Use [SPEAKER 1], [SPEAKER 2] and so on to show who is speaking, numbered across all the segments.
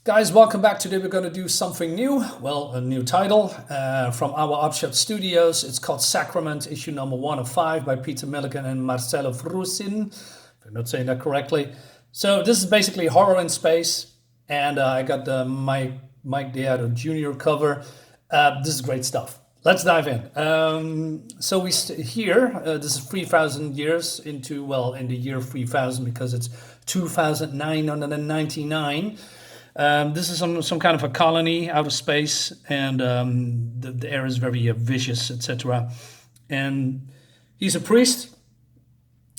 [SPEAKER 1] Guys, welcome back. Today we're going to do something new. Well, a new title from our Upshot Studios. It's called Sacrament, issue number 1 of 5 by Peter Milligan and Marcelo Frusin, if I'm not saying that correctly. So this is basically horror in space, and I got the Mike Deodato Jr. cover. This is great stuff. Let's dive in. So we here, this is 3,000 years into, well, in the year 3000 because it's 2999. This is some kind of a colony out of space, and the air is very vicious, etc. And he's a priest,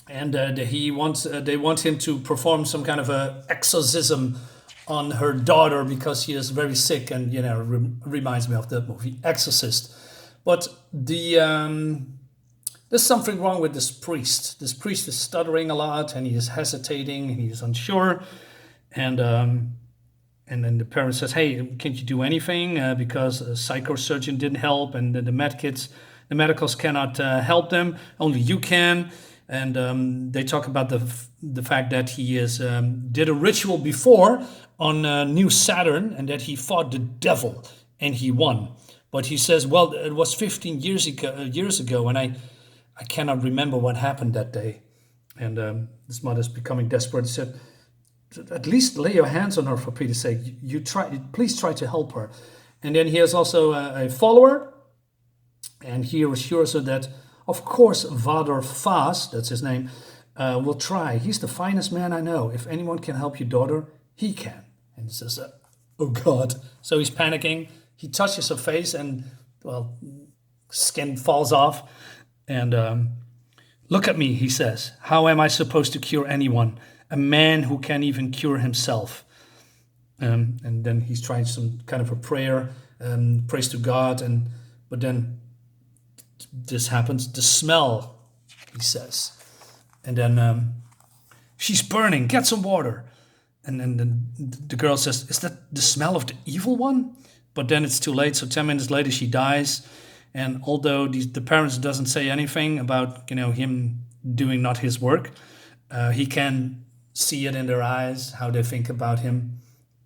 [SPEAKER 1] and they want him to perform some kind of a exorcism on her daughter because she is very sick, and reminds me of the movie Exorcist. But there's something wrong with this priest. This priest is stuttering a lot, and he is hesitating, and he is unsure, and then the parent says, "Hey, can't you do anything? Because a psychosurgeon didn't help, and the medicals cannot help them. Only you can." And they talk about the fact that he did a ritual before on New Saturn, and that he fought the devil and he won. But he says, "Well, it was 15 years ago, and I cannot remember what happened that day." And his mother's becoming desperate. He said, "At least lay your hands on her, for Peter's sake. Please try to help her." And then he has also a follower, and he assures her that, of course, Father Fast, that's his name, will try. He's the finest man I know. If anyone can help your daughter, he can. And he says, "Oh God." So he's panicking. He touches her face, and, well, skin falls off. And "Look at me," he says. "How am I supposed to cure anyone? A man who can't even cure himself." And then he's trying some kind of a prayer, prays to God, but then this happens. "The smell," he says. And then "She's burning, get some water." And then the girl says, "Is that the smell of the evil one?" But then it's too late, so 10 minutes later she dies. And although the parents doesn't say anything about him doing not his work, he can see it in their eyes, how they think about him.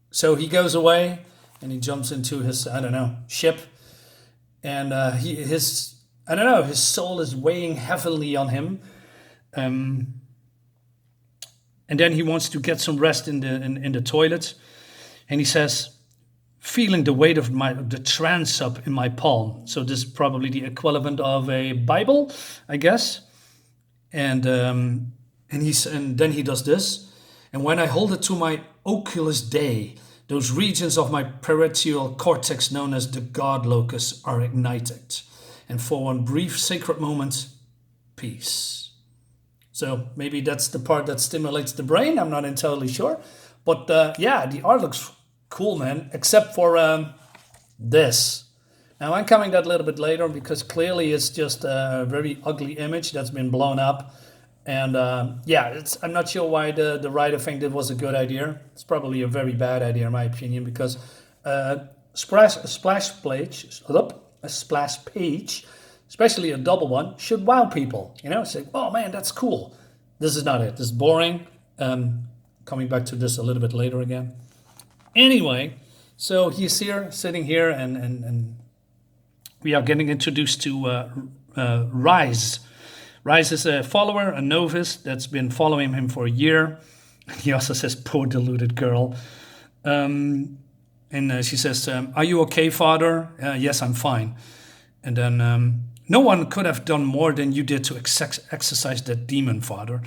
[SPEAKER 1] So he goes away, and he jumps into his, ship. And his soul is weighing heavily on him. And then he wants to get some rest in the toilet. And he says, "Feeling the weight of the transup in my palm." So this is probably the equivalent of a Bible, I guess. And then he does this. "And when I hold it to my oculus Dei, those regions of my parietal cortex known as the God locus are ignited. And for one brief sacred moment, peace." So maybe that's the part that stimulates the brain. I'm not entirely sure. But the art looks cool, man, except for this. Now, I'm coming that a little bit later because clearly it's just a very ugly image that's been blown up. And I'm not sure why the writer think that was a good idea. It's probably a very bad idea in my opinion, because a splash page, especially a double one, should wow people. Say, "Oh man, that's cool." This is not it. This is boring. Coming back to this a little bit later again. Anyway, so he's here, sitting here, and we are getting introduced to Rise. Rise is a follower, a novice that's been following him for a year. He also says, "Poor deluded girl." And she says, "Are you okay, Father?" "Yes, I'm fine." And then, "No one could have done more than you did to exorcise that demon, Father."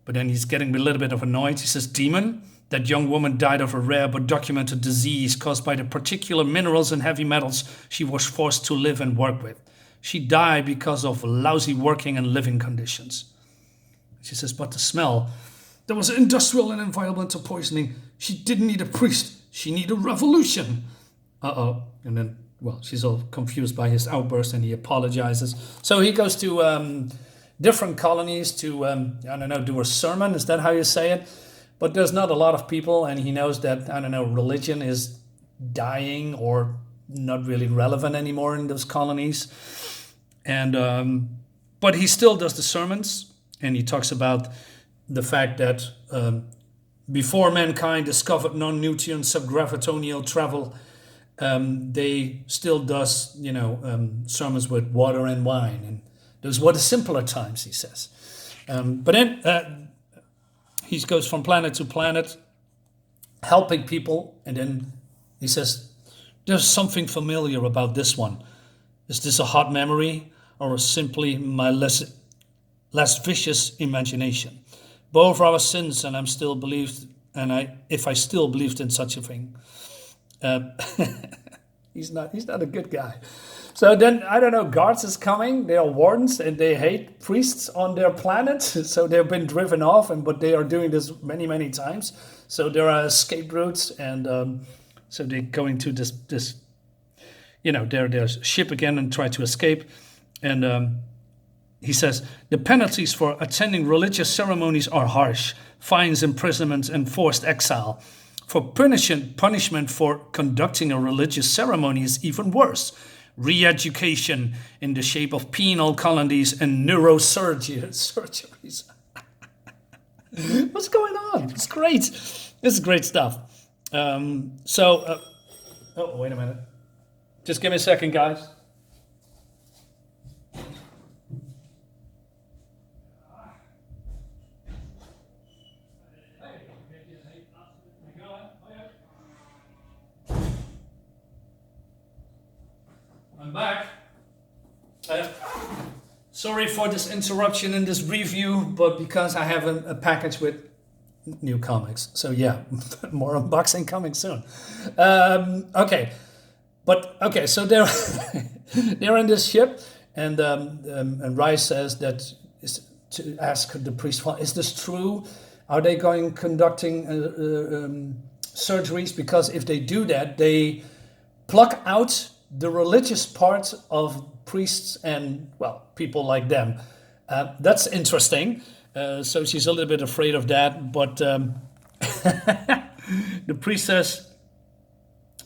[SPEAKER 1] But then he's getting a little bit of annoyed. He says, "Demon? That young woman died of a rare but documented disease caused by the particular minerals and heavy metals she was forced to live and work with. She died because of lousy working and living conditions." She says, "But the smell, there was industrial and environmental poisoning. She didn't need a priest. She needed a revolution." Uh-oh. And then, well, she's all confused by his outburst, and he apologizes. So he goes to different colonies to, do a sermon. Is that how you say it? But there's not a lot of people, and he knows that, religion is dying or not really relevant anymore in those colonies. And but he still does the sermons, and he talks about the fact that before mankind discovered non-Newtonian subgravitonial travel, they still does, sermons with water and wine. And those were the simpler times, he says. But then he goes from planet to planet, helping people. And then he says, there's something familiar about this one. Is this a hot memory or simply my less vicious imagination? Both are our sins, and if I still believed in such a thing. He's not a good guy. So then, I don't know, guards is coming. They are wardens and they hate priests on their planet. So they've been driven off, but they are doing this many, many times. So there are escape routes, and so they're going to this their ship again and try to escape. And he says, the penalties for attending religious ceremonies are harsh. Fines, imprisonment, and forced exile. For punishment for conducting a religious ceremony is even worse. Re-education in the shape of penal colonies and neurosurgeries. What's going on? It's great. This is great stuff. Oh, wait a minute. Just give me a second, guys. I'm back. Sorry for this interruption in this review, but because I have a package with new comics. So yeah, more unboxing coming soon. Okay. So they're they're in this ship, and Rice says that is to ask the priest, well, is this true? Are they conducting surgeries? Because if they do that, they pluck out the religious part of priests and, well, people like them. That's interesting. So she's a little bit afraid of that. But the priest says,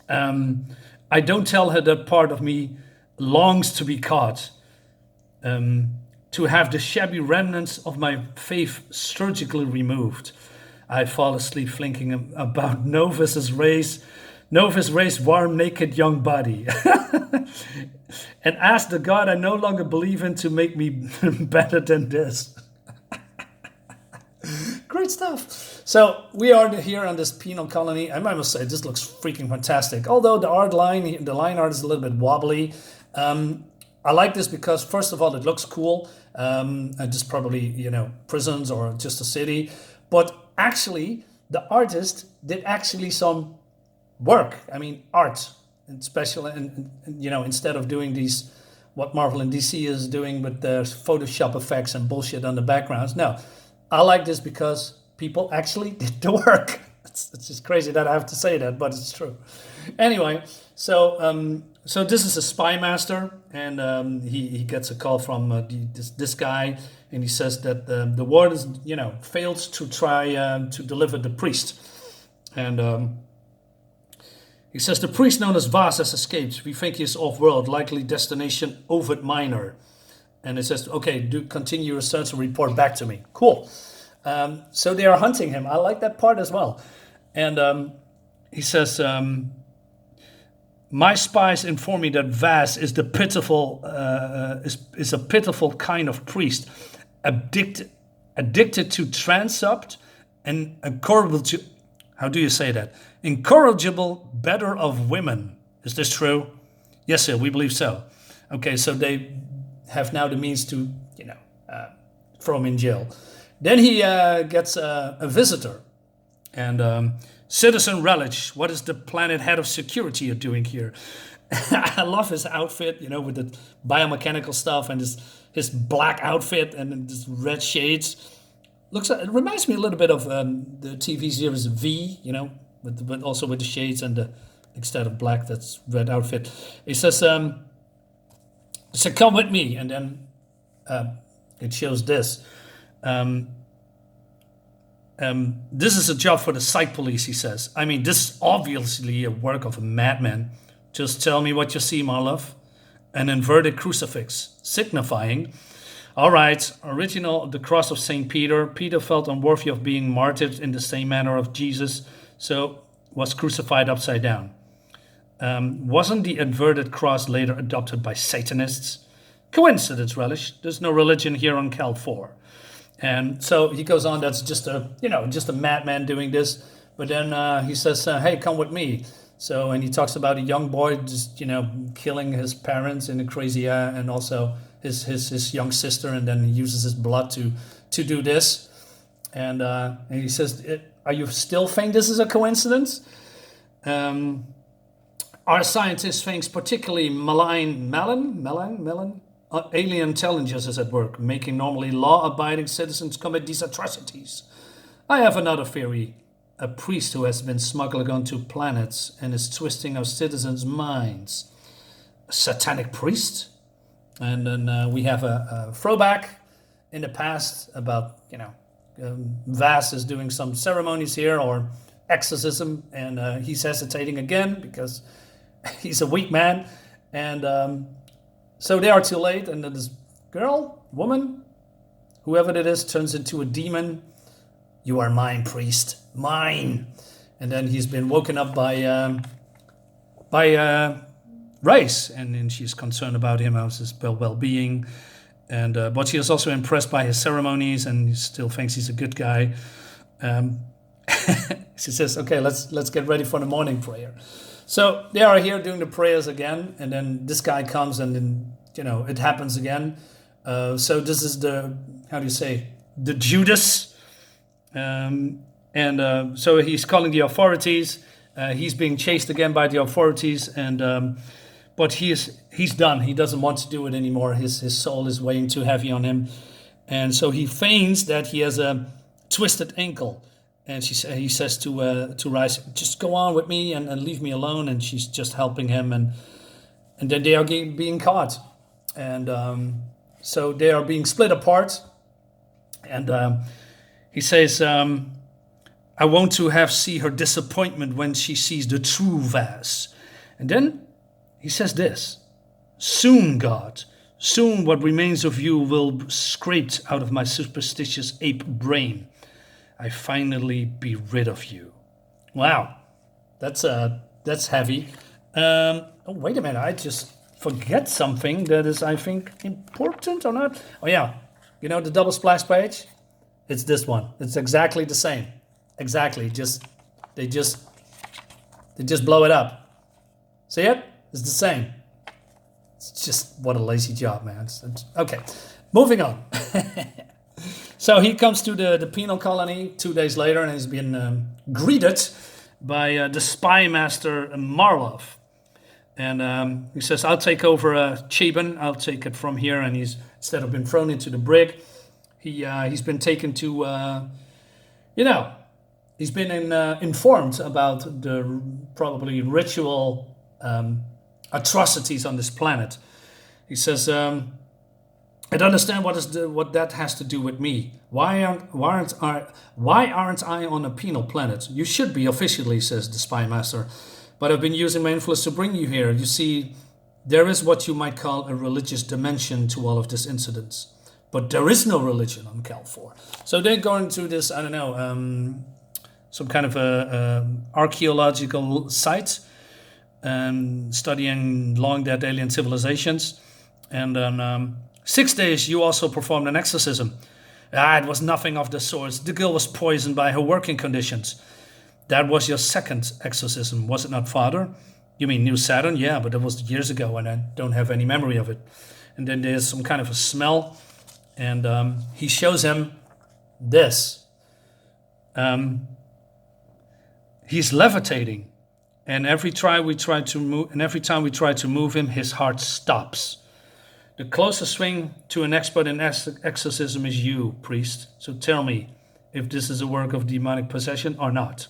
[SPEAKER 1] I don't tell her that part of me longs to be caught, to have the shabby remnants of my faith surgically removed. I fall asleep thinking about Novus's race warm, naked young body. And ask the God I no longer believe in to make me better than this. Great stuff. So we are here on this penal colony. I must say, this looks freaking fantastic. Although the line art is a little bit wobbly. I like this because, first of all, it looks cool. And this is probably, prisons or just a city. But actually, the artist did actually some work. I mean, art and special, and instead of doing these, what Marvel and DC is doing with their Photoshop effects and bullshit on the backgrounds. No, I like this because people actually did the work. It's just crazy that I have to say that, but it's true. Anyway, so this is a spy master, and he gets a call from this guy, and he says that the ward is failed to try to deliver the priest, and he says the priest known as Vaz has escaped. We think he is off-world, likely destination Ovid Minor. And it says, okay, continue your search and report back to me. Cool. So they are hunting him. I like that part as well. And he says, my spies inform me that Vaz is a pitiful kind of priest, addicted to transupt and incorrigible to, how do you say that? Incorrigible better of women. Is this true? Yes, sir, we believe so. Okay, so they have now the means to, throw him in jail. Then he gets a visitor. And Citizen Relish, what is the planet head of security you're doing here? I love his outfit, with the biomechanical stuff and his black outfit and his red shades. It reminds me a little bit of the TV series V, but also with the shades and instead of black, that's red outfit. He says, so come with me. And then it shows this. This is a job for the psych police, he says. I mean, this is obviously a work of a madman. Just tell me what you see, my love. An inverted crucifix, signifying All right, original of the cross of St. Peter. Peter felt unworthy of being martyred in the same manner of Jesus, so was crucified upside down. Wasn't the inverted cross later adopted by Satanists? Coincidence, relish. There's no religion here on Cal 4. And so he goes on, that's just a madman doing this. But then he says, hey, come with me. So, and he talks about a young boy just, killing his parents in a crazy, and also his young sister, and then he uses his blood to do this. And he says, are you still think this is a coincidence? Our scientists think particularly malign alien intelligence is at work, making normally law-abiding citizens commit these atrocities. I have another theory. A priest who has been smuggled onto planets and is twisting our citizens' minds. A satanic priest? And then we have a throwback in the past about, Vass is doing some ceremonies here, or exorcism, and he's hesitating again because he's a weak man. And so they are too late, and then this woman, whoever it is, turns into a demon. You are mine, priest, mine. And then he's been woken up by Race, and then she's concerned about him, how's his well-being. And but she is also impressed by his ceremonies, and still thinks he's a good guy. She says, "Okay, let's get ready for the morning prayer." So they are here doing the prayers again, and then this guy comes, and then it happens again. So this is the the Judas. So he's calling the authorities. He's being chased again by the authorities, and but he's done. He doesn't want to do it anymore. His soul is weighing too heavy on him, and so he feigns that he has a twisted ankle. And he says to Rice, "Just go on with me and leave me alone." And she's just helping him, and then they are being caught, and so they are being split apart, and. He says, I want to see her disappointment when she sees the true Vass. And then he says this, soon, God, soon what remains of you will be scraped out of my superstitious ape brain. I finally be rid of you. Wow, that's heavy. Wait a minute, I just forget something that is, I think, important or not. Oh yeah, the double splash page? It's this one. It's exactly the same. Exactly. They just blow it up. See it? It's the same. It's just what a lazy job, man. Okay. Moving on. So he comes to the penal colony 2 days later, and he's been greeted by the spy master Marlov. And he says, "I'll take over Cheben. I'll take it from here." And instead of being thrown into the brig, he's been taken to, he's been informed about the probably ritual atrocities on this planet. He says, "I don't understand what that has to do with me. Why aren't I on a penal planet? You should be officially," says the spy master, "but I've been using my influence to bring you here. You see, there is what you might call a religious dimension to all of this incidents. But there is no religion on Cal 4. So they're going to this, I don't know, some kind of a archaeological site, studying long dead alien civilizations. And then 6 days you also performed an exorcism. It was nothing of the sort. The girl was poisoned by her working conditions. That was your second exorcism, was it not, Father? You mean New Saturn? Yeah, but that was years ago and I don't have any memory of it. And then there's some kind of a smell. And he shows him this. He's levitating, and every time we try to move him, his heart stops. The closest thing to an expert in exorcism is you, priest. So tell me if this is a work of demonic possession or not.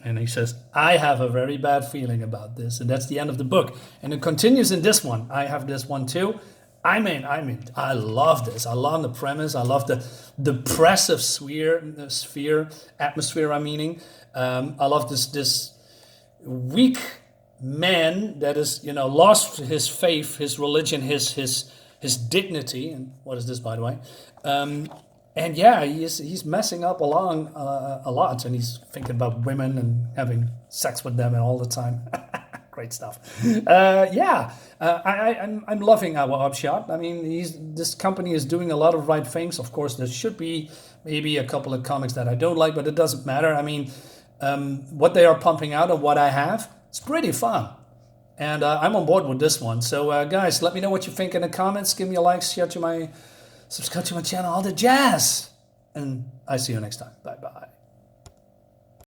[SPEAKER 1] And he says, I have a very bad feeling about this, and that's the end of the book. And it continues in this one. I have this one too. I mean, I love this. I love the premise. I love the depressive sphere atmosphere. I love this weak man that is, lost his faith, his religion, his his dignity. And what is this, by the way? And yeah, he's messing up along a lot, and he's thinking about women and having sex with them and all the time. Great stuff. I'm loving our Upshot. I mean, this company is doing a lot of right things. Of course, there should be maybe a couple of comics that I don't like, but it doesn't matter. I mean, what they are pumping out of what I have, it's pretty fun. And I'm on board with this one. So guys, let me know what you think in the comments. Give me a like, subscribe to my channel, all the jazz. And I see you next time. Bye-bye.